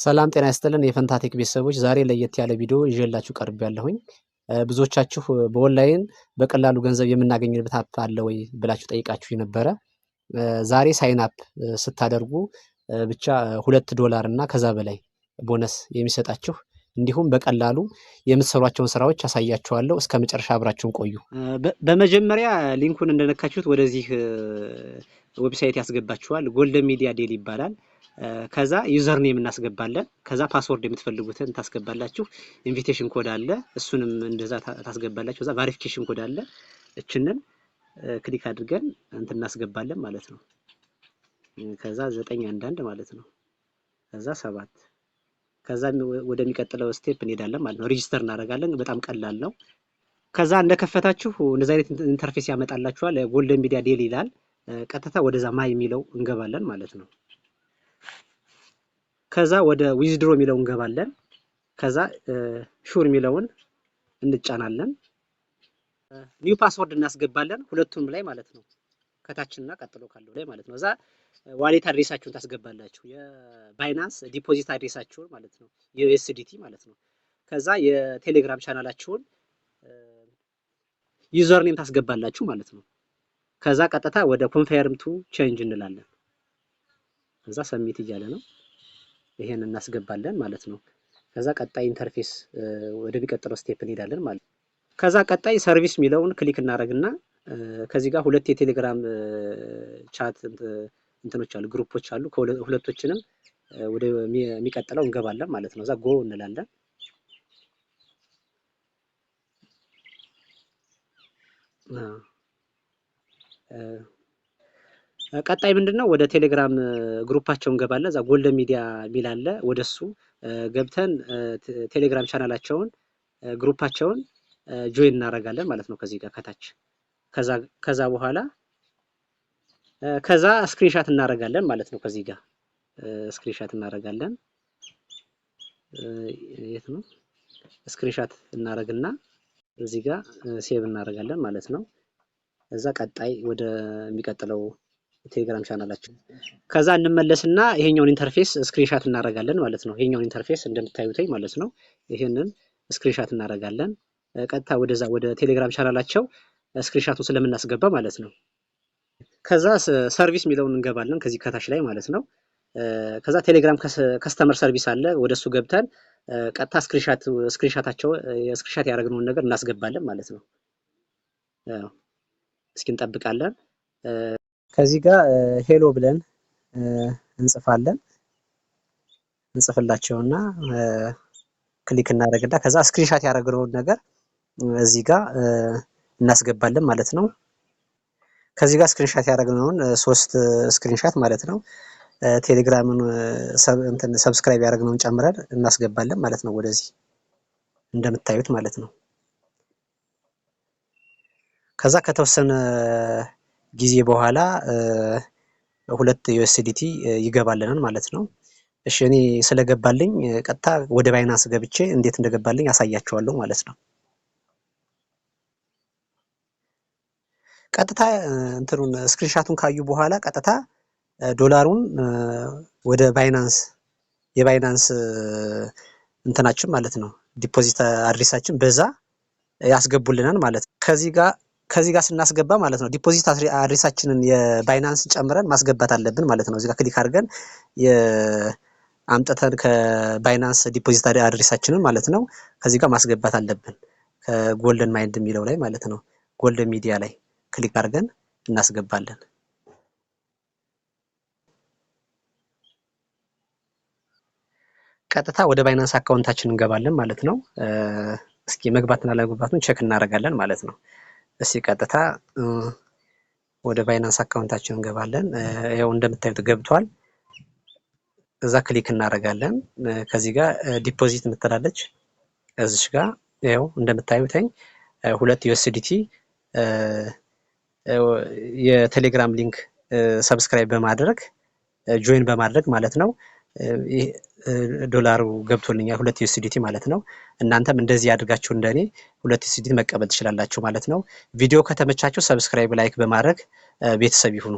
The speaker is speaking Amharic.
ሰላም ጤና ይስጥልን የፈንታቴክ ቤተሰቦች ዛሬ ለየት ያለ ቪዲዮ ይዤላችሁ ቀርቤያለሁኝ። ብዙዎቻችሁ በኦንላይን በቀላሉ ገንዘብ የምናገኝበት አፕ አለ ወይ ብላችሁ ጠይቃችሁኝ ነበረ። ዛሬ ሳይን አፕ ስታደርጉ ብቻ $2 እና ከዛ በላይ ቦነስ የሚሰጣችሁ እንዲሁም በቀላሉ የምትሰሯቸውን ስራዎች አሳያችኋለሁ። እስከ መጨረሻ አብራችሁን ቆዩ። በመጀመሪያ ሊንኩን እንደነካችሁት ወደዚህ ዌብሳይት ያስገባችኋል። ጎልደን ሚዲያ ዴሊ ይባላል። ከዛ ዩዘር ኔም እናስገባለን። ከዛ ፓስወርድ የምትፈልጉትን ታስገባላችሁ። ኢንቪቴሽን ኮድ አለ፣ እሱንም እንደዛ ታስገባላችሁ። ከዛ ቬሪፊኬሽን ኮድ አለ፣ እችንን ክሊክ አድርገን እንትን እናስገባለን ማለት ነው። ከዛ 911 ማለት ነው። ከዛ 7 ከዛ ወደሚቀጥለው ስቴፕ እንሄዳለን ማለት ነው። ሬጂስተር እናደርጋለን። በጣም ቀላል ነው። ከዛ እንደከፈታችሁ እንደዛ አይነት ኢንተርፌስ ያመጣላችኋል። ጎልደን ሚዲያ ዴሊ ይላል። ቀጥታ ወደዛ ማይ የሚለው እንገባለን ማለት ነው። ከዛ ወደ ዊዝድሮ የሚለው እንገባለን። ከዛ ሹር የሚለውን እንጫናለን። ኒው ፓስወርድ እናስገባለን ሁለቱም ላይ ማለት ነው። ከታችና ቀጥሎ ካለው ላይ ማለት ነው። እዛ ዋሌት አድሬሳችሁን ታስገባላችሁ። የባይናንስ ዲፖዚት አድሬሳችሁን ማለት ነው፣ የዩኤስዲቲ ማለት ነው። ከዛ የቴሌግራም ቻናላችሁን ዩዘር ኔም ታስገባላችሁ ማለት ነው። ከዛ ቀጥታ ወደ ኮንፈርም ቱ ቼንጅ እንላለን። ከዛ ሰሚት እያለ ነው። ይሄን እናስገባለን ማለት ነው። ከዛ ቀጣይ ኢንተርፌስ ወደሚቀጥለው ስቴፕ እንሄዳለን ማለት ነው። ከዛ ቀጣይ ሰርቪስ የሚለውን ክሊክ እናደርግና ከዚህ ጋር ሁለት የቴሌግራም ቻት እንትኖች አሉ፣ ግሩፖች አሉ። ከሁለቶችንም ወደ የሚቀጥለው እንገባለን ማለት ነው። እዛ ጎ እንላለን። ቀጣይ ምንድነው ወደ ቴሌግራም ግሩፓቸው እንገባለን። እዛ ጎልደን ሚዲያ ሚል አለ። ወደሱ ገብተን ቴሌግራም ቻናላቸውን ግሩፓቸውን ጆይን እናደርጋለን ማለት ነው። ከዚህ ጋር ከታች ከዛ በኋላ ከዛ ስክሪንሻት እናደርጋለን ማለት ነው። ከዚህ ጋር ስክሪንሻት እናደርጋለን። የት ነው? ስክሪንሻት እናደርግና እዚህ ጋር ሴቭ እናደርጋለን ማለት ነው። እዛ ቀጣይ ወደ የሚቀጥለው ቴሌግራም ቻናላችን ከዛ እንመለስና ይሄኛውን ኢንተርፌስ ስክሪንሻት እናደርጋለን ማለት ነው። ይሄኛውን ኢንተርፌስ እንደምታዩትኝ ማለት ነው። ይሄንን ስክሪንሻት እናደርጋለን ቀጥታ ወደዛ ወደ ቴሌግራም ቻናላቸው ስክሪንሻቱን ስለምናስገባ ማለት ነው። ከዛ ሰርቪስ የሚለውን እንገባለን ከዚህ ከታች ላይ ማለት ነው። ከዛ ቴሌግራም ከስተመር ሰርቪስ አለ። ወደሱ ገብተን ቀጥታ ስክሪንሻታቸው ስክሪንሻት ያደረግነውን ነገር እናስገባለን ማለት ነው። እስኪ እንጠብቃለን። ከዚህ ጋር ሄሎ ብለን እንጽፍላቸውና ክሊክ እናደርግና ከዛ ስክሪንሻት ያደረግነውን ነገር እዚህ ጋር እናስገባለን ማለት ነው። ከዚህ ጋር ስክሪንሻት ያደረግነውን 3 ስክሪንሻት ማለት ነው። ቴሌግራምን ሰብስክራይብ ያደረግነውን ጨምረን እናስገባለን ማለት ነው። ወደዚህ እንደምታዩት ማለት ነው። ከዛ ከተወሰነ ጊዜ በኋላ 2 ዩኤስዲቲ ይገባልናል ማለት ነው። እሺ እኔ ስለገባልኝ ቀጥታ ወደ ባይናንስ ገብቼ እንዴት እንደገባልኝ አሳያችኋለሁ ማለት ነው። ቀጥታ እንትሩን ስክሪንሻቱን ካዩ በኋላ ቀጥታ ዶላሩን ወደ ባይናንስ የባይናንስ እንትናችን ማለት ነው ዲፖዚት አድሬሳችን በዛ ያስገቡልናል ማለት ነው። ከዚህ ጋር ስናስገባ ማለት ነው ዲፖዚት አድሬሳችንን የባይናንስን ጨምረን ማስገባት አለብን ማለት ነው። እዚህ ጋር ክሊክ አድርገን አምጥተን ከባይናንስ ዲፖዚት አድሬሳችንን ማለት ነው ከዚህ ጋር ማስገባት አለብን። ከጎልደን ማይንድ የሚለው ላይ ማለት ነው ጎልደን ሚዲያ ላይ ክሊክ አድርገን እናስገባለን። ቀጥታ ወደ ባይናንስ አካውንታችን እንገባለን ማለት ነው። እስኪ መግባትና አለመግባቱን ቼክ እናደርጋለን ማለት ነው። እስኪ ቀጥታ ወደ ባይናንስ አካውንታችን እንገባለን። ያው እንደምታዩት ገብቷል። እዛ ክሊክ እናደርጋለን። ከዚህ ጋር ዲፖዚት የምትላለች እዚሽ ጋር ያው እንደምታዩትኝ 2 ዩኤስዲቲ የቴሌግራም ሊንክ ሰብስክራይብ በማድረግ ጆይን በማድረግ ማለት ነው ዶላሩ ገብቶልኛል 2 ዩኤስዲቲ ማለት ነው። እናንተም እንደዚህ አድርጋችሁ እንደኔ 2 ዩኤስዲቲ መቀበል ትችላላችሁ ማለት ነው። ቪዲዮ ከተመቻችሁ ሰብስክራይብ ላይክ በማድረግ ቤተሰብ ይሁኑ።